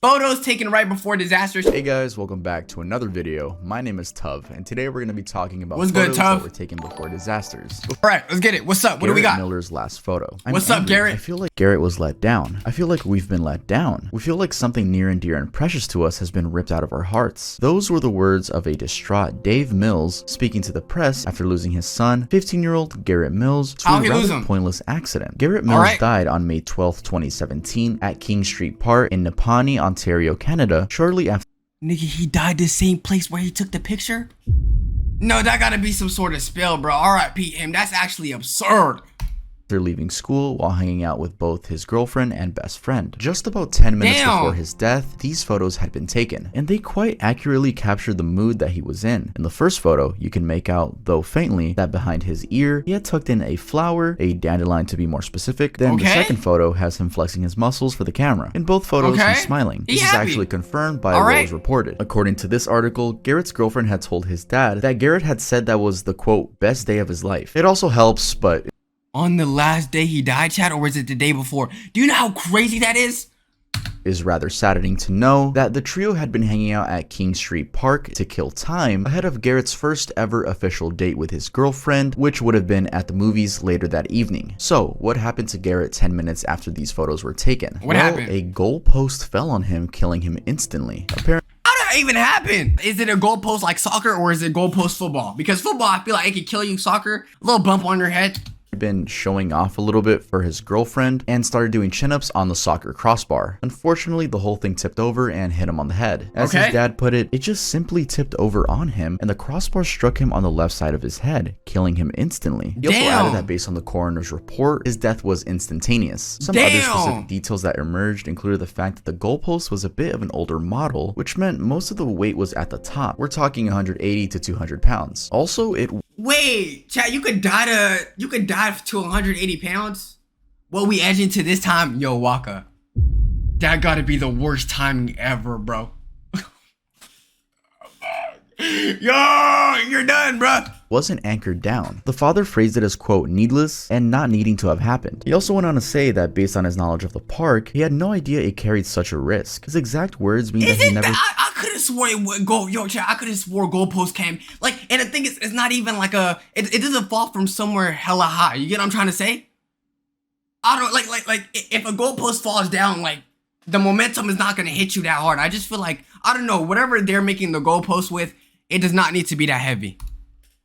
Photos taken right before disasters. Hey guys, welcome back to another video. My name is Tuv, and today we're going to be talking about What's good, photos Tuv? that were taken before disasters. Alright, let's get it. What's up? What do we got? Miller's last photo. What's up, Garrett? I feel like Garrett was let down. I feel like we've been let down. We feel like something near and dear and precious to us has been ripped out of our hearts. Those were the words of a distraught Dave Mills speaking to the press after losing his son, 15-year-old Garrett Mills, to a rather pointless accident. Garrett Mills died on May 12, 2017 at King Street Park in Napanee, Ontario, Canada, shortly after. Nigga, he died the same place where he took the picture? No, that gotta be some sort of spill, bro. R.I.P. him. That's actually absurd. After leaving school while hanging out with both his girlfriend and best friend. Just about 10 minutes before his death, these photos had been taken, and they quite accurately captured the mood that he was in. In the first photo, you can make out, though faintly, that behind his ear, he had tucked in a flower, a dandelion to be more specific. Then the second photo has him flexing his muscles for the camera. In both photos, he's smiling. This is actually confirmed by what was reported. According to this article, Garrett's girlfriend had told his dad that Garrett had said that was the, quote, best day of his life. It also helps, but on the last day he died, Chad, or was it the day before? Do you know how crazy that is? Is rather saddening to know that the trio had been hanging out at King Street Park to kill time ahead of Garrett's first ever official date with his girlfriend, which would have been at the movies later that evening. So, what happened to Garrett 10 minutes after these photos were taken? What happened? A goalpost fell on him, killing him instantly. Apparently, how did that even happen? Is it a goalpost like soccer, or is it goalpost football? Because football, I feel like it could kill you. Soccer, a little bump on your head. Been showing off a little bit for his girlfriend and started doing chin-ups on the soccer crossbar. Unfortunately, the whole thing tipped over and hit him on the head. As his dad put it, it just simply tipped over on him and the crossbar struck him on the left side of his head, killing him instantly. He also added that based on the coroner's report, his death was instantaneous. Some other specific details that emerged included the fact that the goalpost was a bit of an older model, which meant most of the weight was at the top. We're talking 180 to 200 pounds. Also, Wait, chat, you could die to 180 pounds? Well, we edge into this time, yo, Waka. That gotta be the worst timing ever, bro. Yo, you're done, bro. Wasn't anchored down. The father phrased it as, quote, needless and not needing to have happened. He also went on to say that based on his knowledge of the park, he had no idea it carried such a risk. His exact words mean that he never. I could have swore it would go. Yo, chat, I could have swore goalpost came. Like, and the thing is, it's not even like a. It doesn't fall from somewhere hella high. You get what I'm trying to say? I don't like if a goalpost falls down, like the momentum is not gonna hit you that hard. I just feel like, I don't know, whatever they're making the goalpost with, it does not need to be that heavy.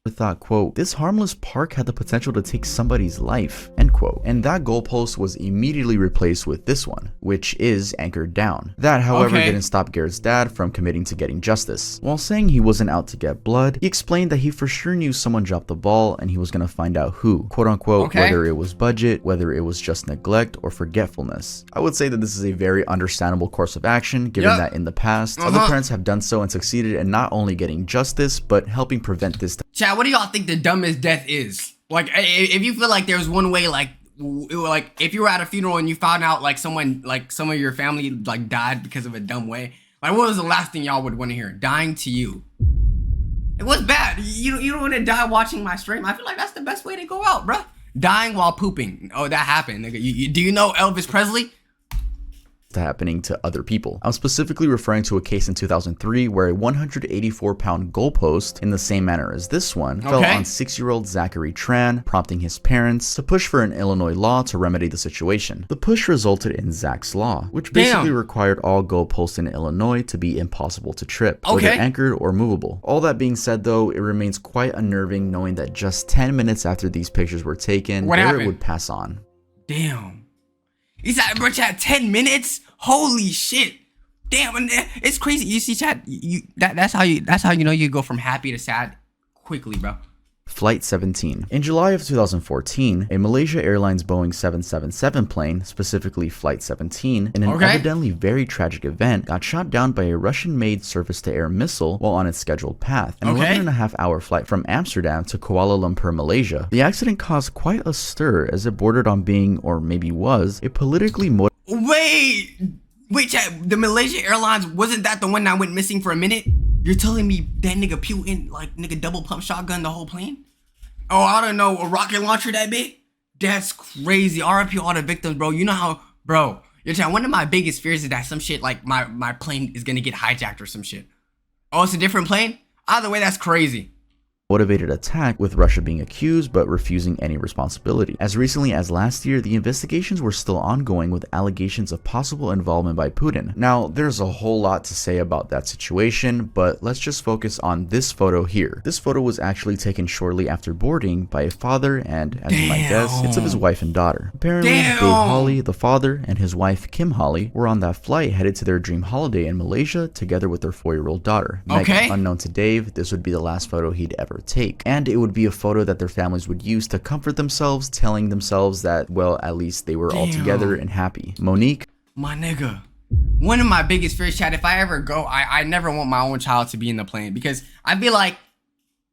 Thought, quote, this harmless park had the potential to take somebody's life, end quote. And that goalpost was immediately replaced with this one, which is anchored down. That, however, didn't stop Garrett's dad from committing to getting justice. While saying he wasn't out to get blood, he explained that he for sure knew someone dropped the ball and he was gonna find out who, quote unquote, whether it was budget, whether it was just neglect or forgetfulness. I would say that this is a very understandable course of action, given that in the past, other parents have done so and succeeded in not only getting justice, but helping prevent this. Chad, what do y'all think the dumbest death is? Like, if you feel like there's one way, like if you were at a funeral and you found out like someone, like some of your family like died because of a dumb way, like what was the last thing y'all would want to hear? Dying to you. It was bad. You don't want to die watching my stream. I feel like that's the best way to go out, bruh. Dying while pooping. Oh, that happened, nigga. Do you know Elvis Presley? Happening to other people. I'm specifically referring to a case in 2003 where a 184-pound goalpost in the same manner as this one fell on 6-year-old Zachary Tran, prompting his parents to push for an Illinois law to remedy the situation. The push resulted in Zach's Law, which basically required all goalposts in Illinois to be impossible to trip, whether anchored or movable. All that being said though, it remains quite unnerving knowing that just 10 minutes after these pictures were taken, Garrett would pass on. Damn. He said, bro, chat, 10 minutes? Holy shit. Damn, it's crazy. You see, chat, that's how you know you go from happy to sad quickly, bro. Flight 17. In July of 2014, a Malaysia Airlines Boeing 777 plane, specifically Flight 17, in an evidently very tragic event, got shot down by a Russian-made surface-to-air missile while on its scheduled path, an 11.5-hour flight from Amsterdam to Kuala Lumpur, Malaysia. The accident caused quite a stir as it bordered on being, or maybe was, a politically motivated. Wait, chat, the Malaysia Airlines, wasn't that the one that went missing for a minute? You're telling me that nigga Putin, like, nigga double pump shotgun the whole plane? Oh, I don't know, a rocket launcher that big? That's crazy. RIP all the victims, bro. You know how, bro, Yo, Chad, one of my biggest fears is that some shit like my plane is gonna get hijacked or some shit. Oh, it's a different plane? Either way, that's crazy. Motivated attack, with Russia being accused but refusing any responsibility. As recently as last year, the investigations were still ongoing with allegations of possible involvement by Putin. Now, there's a whole lot to say about that situation, but let's just focus on this photo here. This photo was actually taken shortly after boarding by a father, and as you might guess, it's of his wife and daughter. Apparently, Dave Hawley, the father, and his wife Kim Hawley were on that flight headed to their dream holiday in Malaysia together with their 4-year-old daughter. Okay. Unknown to Dave, this would be the last photo he'd ever take, and it would be a photo that their families would use to comfort themselves, telling themselves that, well, at least they were all together and happy. Monique, my nigga, one of my biggest fears, Chad, if I ever go, I never want my own child to be in the plane, because I feel like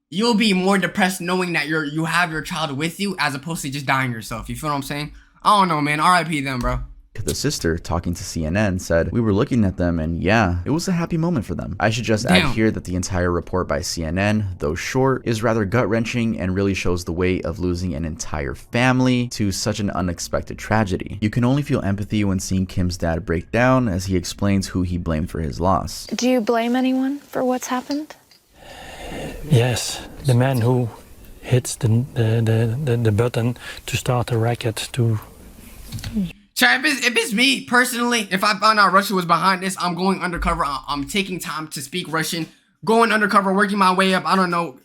you'll be more depressed knowing that you have your child with you as opposed to just dying yourself. You feel what I'm saying? I don't know, man. RIP them, bro. the sister, talking to CNN, said, "We were looking at them and yeah, it was a happy moment for them." I should just add here that the entire report by CNN, though short, is rather gut-wrenching and really shows the weight of losing an entire family to such an unexpected tragedy. You can only feel empathy when seeing Kim's dad break down as he explains who he blamed for his loss. Do you blame anyone for what's happened? Yes, the man who hits the button to start the racket to... Chad, if it's me personally, if I found out Russia was behind this, I'm going undercover. I'm taking time to speak Russian, going undercover, working my way up. I don't know,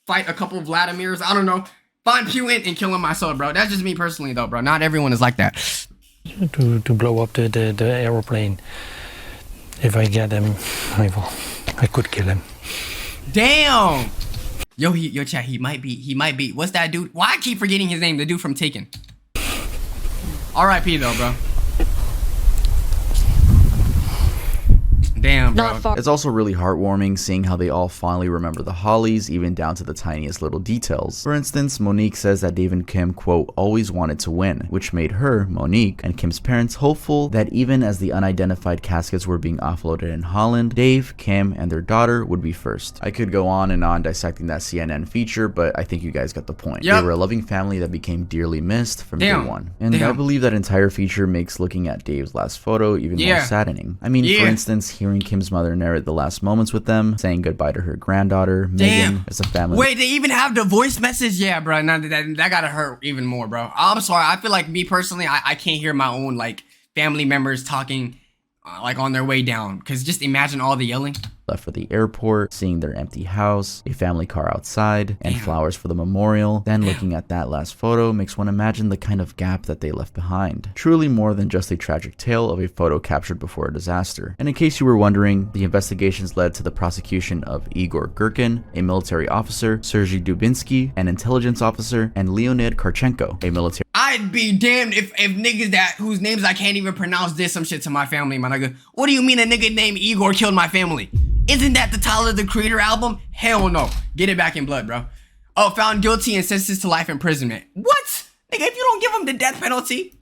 fight a couple of Vladimirs. I don't know, find Putin and kill him myself, bro. That's just me personally, though, bro. Not everyone is like that. To blow up the aeroplane. If I get him, I could kill him. Damn. Yo, Chad, he might be. What's that dude? Why I keep forgetting his name? The dude from Taken. R.I.P. though, bro. Damn, bro. It's also really heartwarming seeing how they all fondly remember the Hollies, even down to the tiniest little details. For instance, Monique says that Dave and Kim, quote, always wanted to win, which made her, Monique, and Kim's parents hopeful that even as the unidentified caskets were being offloaded in Holland, Dave, Kim, and their daughter would be first. I could go on and on dissecting that CNN feature, but I think you guys got the point. They were a loving family that became dearly missed from day one. And I believe that entire feature makes looking at Dave's last photo even more saddening. I mean, for instance, hearing Kim's mother narrate the last moments with them, saying goodbye to her granddaughter, Megan, as a family. Wait, they even have the voice message? Yeah, bro. Now that gotta hurt even more, bro. I'm sorry. I feel like me personally, I can't hear my own like family members talking like on their way down. Cause just imagine all the yelling. Left for the airport, seeing their empty house, a family car outside, and flowers for the memorial. Then looking at that last photo makes one imagine the kind of gap that they left behind. Truly more than just a tragic tale of a photo captured before a disaster. And in case you were wondering, the investigations led to the prosecution of Igor Girkin, a military officer, Sergei Dubinsky, an intelligence officer, and Leonid Karchenko, a military. I'd be damned if niggas whose names I can't even pronounce did some shit to my family, my nigga. What do you mean a nigga named Igor killed my family? Isn't that the title of the Creator album? Hell no. Get it back in blood, bro. Oh, found guilty and sentenced to life imprisonment. What? Nigga, if you don't give him the death penalty.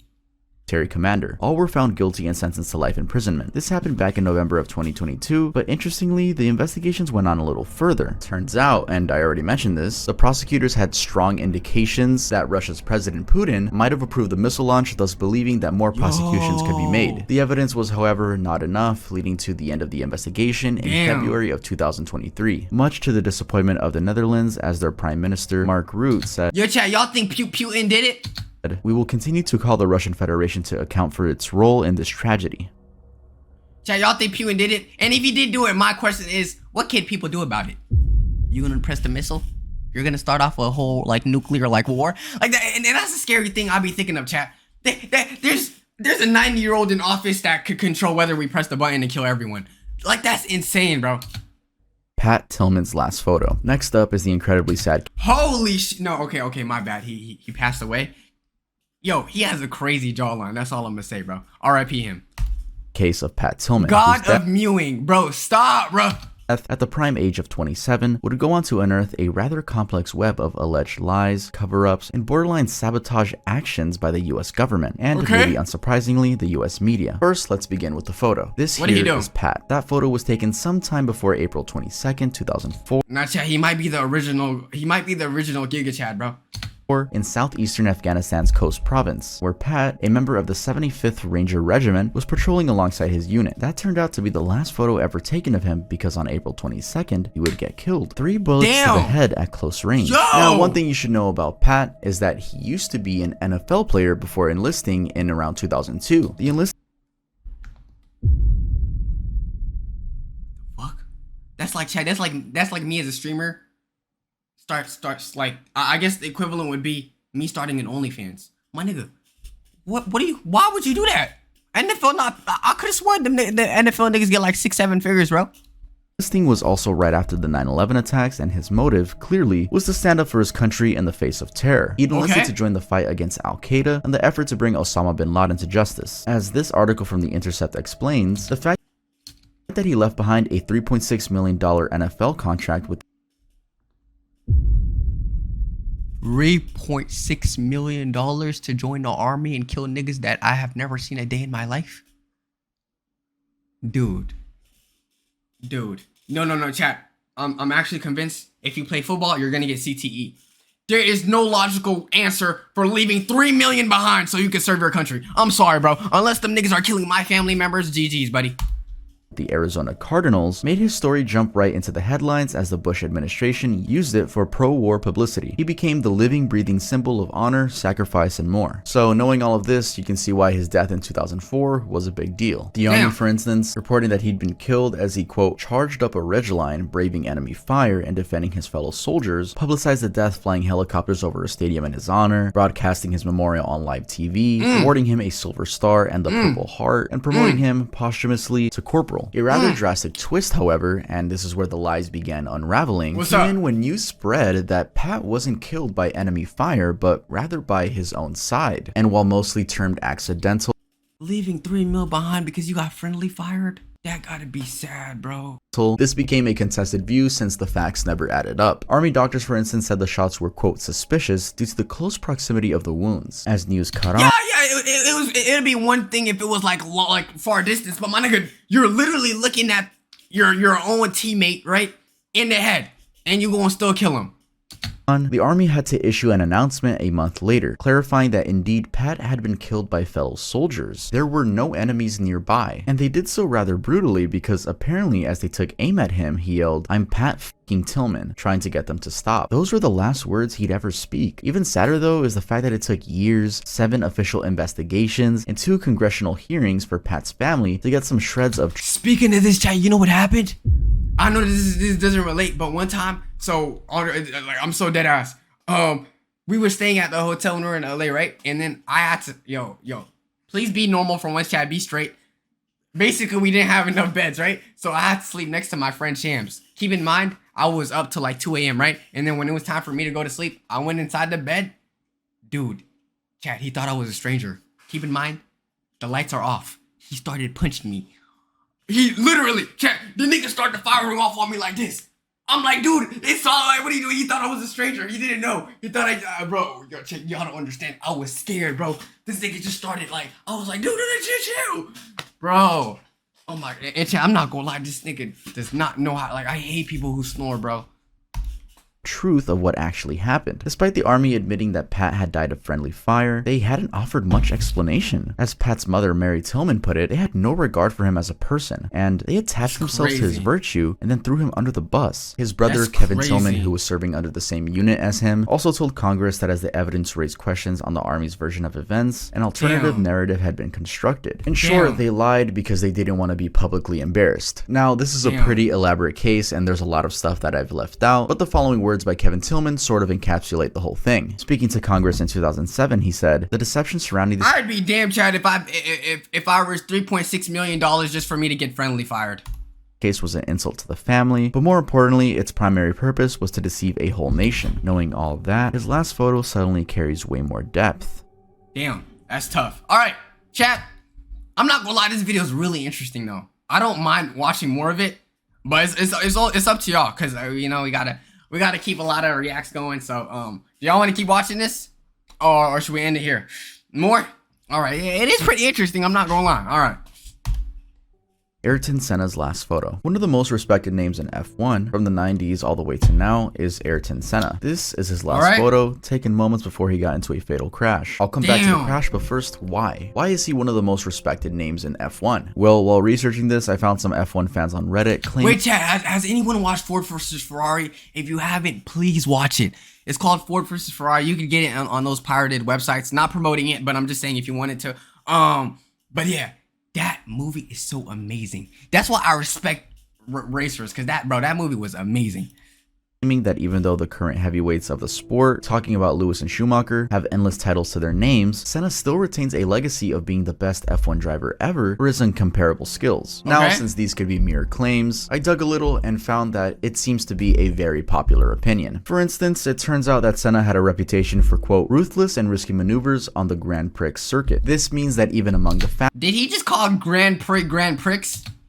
Commander. All were found guilty and sentenced to life imprisonment. This happened back in November of 2022, but interestingly, the investigations went on a little further. Turns out, and I already mentioned this, the prosecutors had strong indications that Russia's President Putin might have approved the missile launch, thus believing that more prosecutions could be made. The evidence was, however, not enough, leading to the end of the investigation in February of 2023. Much to the disappointment of the Netherlands, as their Prime Minister, Mark Rutte, said, "Yo, Chad, y'all think Putin did it? We will continue to call the Russian Federation to account for its role in this tragedy." Chad, y'all think Putin did it? And if he did do it, my question is, what can people do about it? You gonna press the missile? You're gonna start off a whole like nuclear like war? Like that, and that's a scary thing I be thinking of, Chad. There's a 90-year-old in office that could control whether we press the button and kill everyone. Like that's insane, bro. Pat Tillman's last photo. Next up is the incredibly sad. Holy no, okay, my bad. He passed away. Yo, he has a crazy jawline. That's all I'm gonna say, bro. R.I.P. him. Case of Pat Tillman. God of mewing, bro. Stop, bro. At the prime age of 27, would go on to unearth a rather complex web of alleged lies, cover-ups, and borderline sabotage actions by the US government, and maybe unsurprisingly, the US media. First, let's begin with the photo. This here is Pat. That photo was taken sometime before April 22nd, 2004. Nah, Chad, he might be the original Giga Chad, bro. in southeastern Afghanistan's Khost province, where Pat, a member of the 75th Ranger Regiment, was patrolling alongside his unit. That turned out to be the last photo ever taken of him because on April 22nd, he would get killed. 3 bullets to the head at close range. Now, one thing you should know about Pat is that he used to be an NFL player before enlisting in around 2002. The That's like Chad. That's like me as a streamer. Starts like I guess the equivalent would be me starting an OnlyFans. My nigga, what do you? Why would you do that? NFL not. I could have sworn the NFL niggas get like 6-7 figures, bro. This thing was also right after the 9/11 attacks, and his motive, clearly, was to stand up for his country in the face of terror. He'd enlisted to join the fight against Al-Qaeda and the effort to bring Osama bin Laden to justice. As this article from The Intercept explains, the fact that he left behind a $3.6 million NFL contract with $3.6 million to join the army and kill niggas that I have never seen a day in my life? Dude. No, chat. I'm actually convinced if you play football, you're gonna get CTE. There is no logical answer for leaving $3 million behind so you can serve your country. I'm sorry, bro. Unless them niggas are killing my family members, GG's, buddy. The Arizona Cardinals made his story jump right into the headlines as the Bush administration used it for pro-war publicity. He became the living, breathing symbol of honor, sacrifice, and more. So knowing all of this, you can see why his death in 2004 was a big deal. The Army, for instance, reporting that he'd been killed as he, quote, charged up a ridgeline, braving enemy fire and defending his fellow soldiers, publicized the death flying helicopters over a stadium in his honor, broadcasting his memorial on live TV, awarding him a Silver Star and the Purple Heart, and promoting him posthumously to corporal. A rather drastic twist, however, and this is where the lies began unraveling, came in when news spread that Pat wasn't killed by enemy fire, but rather by his own side. And while mostly termed accidental, leaving $3 million behind because you got friendly fired? That gotta be sad, bro. This became a contested view since the facts never added up. Army doctors, for instance, said the shots were, quote, suspicious due to the close proximity of the wounds. As news caught on, it'd be one thing if it was like far distance, but my nigga, you're literally looking at your own teammate, right, in the head, and you gonna still kill him. The Army had to issue an announcement a month later, clarifying that indeed Pat had been killed by fellow soldiers. There were no enemies nearby, and they did so rather brutally because apparently as they took aim at him, he yelled, "I'm Pat f***ing Tillman," trying to get them to stop. Those were the last words he'd ever speak. Even sadder though is the fact that it took years, 7 official investigations, and 2 congressional hearings for Pat's family to get some shreds of Speaking of this, chat, you know what happened? I know this doesn't relate, but one time, so I'm so dead ass. We were staying at the hotel when we were in LA, right? And then I had to, yo, please be normal for once, chat, be straight. Basically, we didn't have enough beds, right? So I had to sleep next to my friend Shams. Keep in mind, I was up till like 2 a.m., right? And then when it was time for me to go to sleep, I went inside the bed. Dude, chat, he thought I was a stranger. Keep in mind, the lights are off. He started punching me. He literally, chat, the nigga started firing off on me like this. I'm like, dude, it's all right. What are you doing? He thought I was a stranger. He didn't know. He thought bro, yo, check, y'all don't understand. I was scared, bro. This nigga just started I was like, dude, chill. Bro. Oh my, and chat, I'm not gonna lie. This nigga does not know how, I hate people who snore, bro. Truth of what actually happened. Despite the Army admitting that Pat had died of friendly fire, they hadn't offered much explanation. As Pat's mother, Mary Tillman, put it, they had no regard for him as a person, and they attached themselves to his virtue and then threw him under the bus. His brother, Kevin Tillman, who was serving under the same unit as him, also told Congress that as the evidence raised questions on the Army's version of events, an alternative narrative had been constructed. In short, they lied because they didn't want to be publicly embarrassed. Now, this is a pretty elaborate case, and there's a lot of stuff that I've left out, but the following words by Kevin Tillman sort of encapsulate the whole thing. Speaking to Congress in 2007, he said, "The deception surrounding this I'd be damn chad if I was $3.6 million just for me to get friendly fired. Case was an insult to the family, but more importantly, its primary purpose was to deceive a whole nation. Knowing all that, his last photo suddenly carries way more depth." Damn, that's tough. All right, chat. I'm not gonna lie, this video is really interesting though. I don't mind watching more of it, but it's up to y'all because we gotta keep a lot of reacts going. So do y'all want to keep watching this, or should we end it here? More? All right, it is pretty interesting. I'm not gonna lie. All right. Ayrton Senna's last photo. One of the most respected names in F1 from the 90s all the way to now is Ayrton Senna. This is his last photo, taken moments before he got into a fatal crash. I'll come back to the crash, but first, why? Why is he one of the most respected names in F1? Well, while researching this, I found some F1 fans on Reddit claiming— Wait, chat, has anyone watched Ford vs. Ferrari? If you haven't, please watch it. It's called Ford vs. Ferrari. You can get it on those pirated websites. Not promoting it, but I'm just saying if you wanted to. But yeah, that movie is so amazing. That's why I respect racers, because that movie was amazing. That even though the current heavyweights of the sport, talking about Lewis and Schumacher, have endless titles to their names, Senna still retains a legacy of being the best F1 driver ever for his incomparable skills. Now, since these could be mere claims, I dug a little and found that it seems to be a very popular opinion. For instance, it turns out that Senna had a reputation for, quote, ruthless and risky maneuvers on the Grand Prix circuit. This means that even among the Did he just call Grand Prix?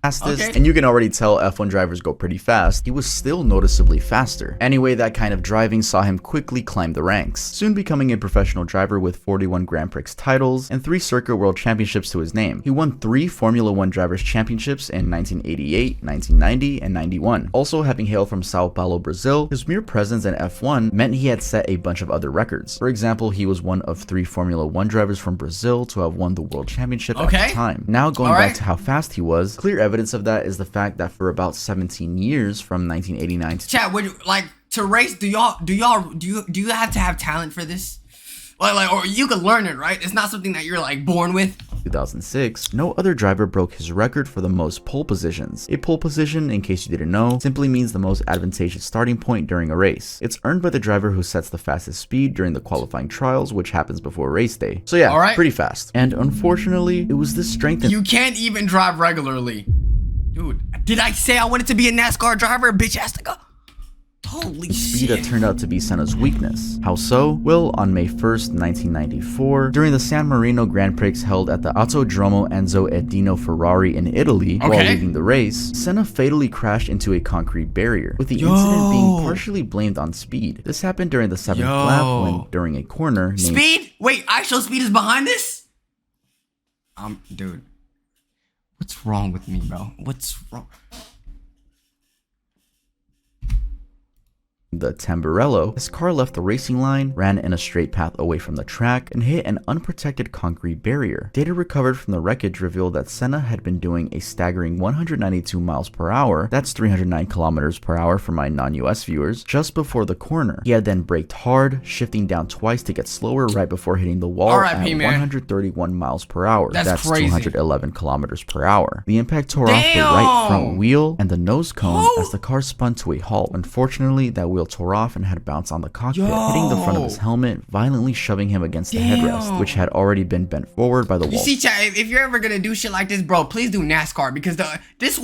fastest, and you can already tell F1 drivers go pretty fast, he was still noticeably faster. Anyway, that kind of driving saw him quickly climb the ranks, soon becoming a professional driver with 41 Grand Prix titles and 3 Circuit World Championships to his name. He won 3 Formula 1 Drivers' Championships in 1988, 1990, and 91. Also, having hailed from Sao Paulo, Brazil, his mere presence in F1 meant he had set a bunch of other records. For example, he was one of 3 Formula 1 drivers from Brazil to have won the World Championship at the time. Now, going back to how fast he was, clear evidence of that is the fact that for about 17 years, from 1989 to— Chat, would you, like, to race, do you have to have talent for this? Or you could learn it, right? It's not something that you're like born with. 2006, no other driver broke his record for the most pole positions. A pole position, in case you didn't know, simply means the most advantageous starting point during a race. It's earned by the driver who sets the fastest speed during the qualifying trials, which happens before race day. So yeah, pretty fast. And unfortunately, it was this strength— You can't even drive regularly. Dude, did I say I wanted to be a NASCAR driver? Bitch has to go. Holy shit. That turned out to be Senna's weakness. How so? Well, on May 1st, 1994, during the San Marino Grand Prix held at the Autodromo Enzo Edino Ferrari in Italy, while leaving the race, Senna fatally crashed into a concrete barrier, with the incident being partially blamed on speed. This happened during the 7th lap when, during a corner— Speed? Wait, actual speed is behind this? Dude. What's wrong with me, bro? What's wrong? The Tamburello, his car left the racing line, ran in a straight path away from the track, and hit an unprotected concrete barrier. Data recovered from the wreckage revealed that Senna had been doing a staggering 192 miles per hour, that's 309 kilometers per hour for my non-US viewers, just before the corner. He had then braked hard, shifting down twice to get slower right before hitting the wall at 131 miles per hour. That's crazy. 211 kilometers per hour. The impact tore off the right front wheel and the nose cone as the car spun to a halt. Unfortunately, that wheel tore off and had bounced on the cockpit, hitting the front of his helmet, violently shoving him against the headrest, which had already been bent forward by the wall. You see, chat, if you're ever gonna do shit like this, bro, please do NASCAR, because this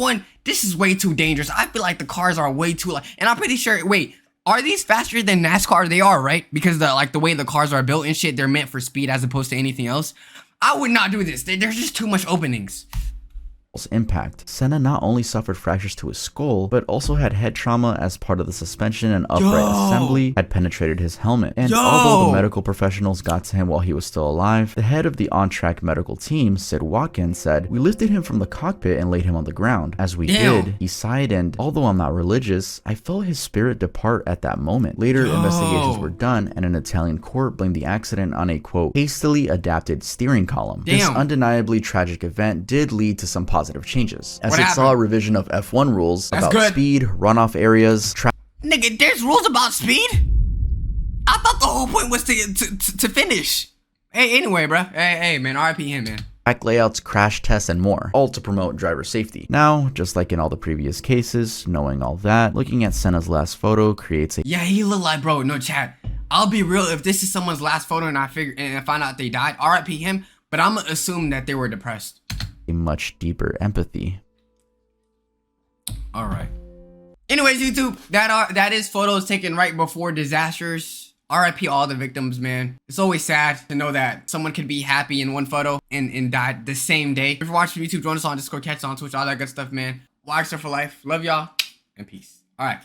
is way too dangerous. I feel like the cars are way too, and I'm pretty sure, wait, are these faster than NASCAR? They are, right? Because the way the cars are built and shit, they're meant for speed as opposed to anything else. I would not do this. There's just too much openings. Impact. Senna not only suffered fractures to his skull, but also had head trauma as part of the suspension and upright assembly had penetrated his helmet. And although the medical professionals got to him while he was still alive, the head of the on-track medical team, Sid Watkins, said, "We lifted him from the cockpit and laid him on the ground. As we did, he sighed, and although I'm not religious, I felt his spirit depart at that moment." Later, investigations were done, and an Italian court blamed the accident on a, quote, hastily adapted steering column. This undeniably tragic event did lead to some positive changes, as it saw a revision of F1 rules about speed, runoff areas, Nigga, there's rules about speed? I thought the whole point was to finish. Hey, anyway, bro. Hey, man, RIP him, man. Track layouts, crash tests, and more, all to promote driver safety. Now, just like in all the previous cases, knowing all that, looking at Senna's last photo creates a— Yeah, he looked like, bro, no chat. I'll be real, if this is someone's last photo and I find out they died, RIP him, but I'm gonna assume that they were depressed. a much deeper empathy. All right. Anyways, YouTube, that is photos taken right before disasters. RIP all the victims, man. It's always sad to know that someone could be happy in one photo and died the same day. If you're watching YouTube, join us on Discord, catch us on Twitch, all that good stuff, man. Watch for life. Love y'all and peace. All right.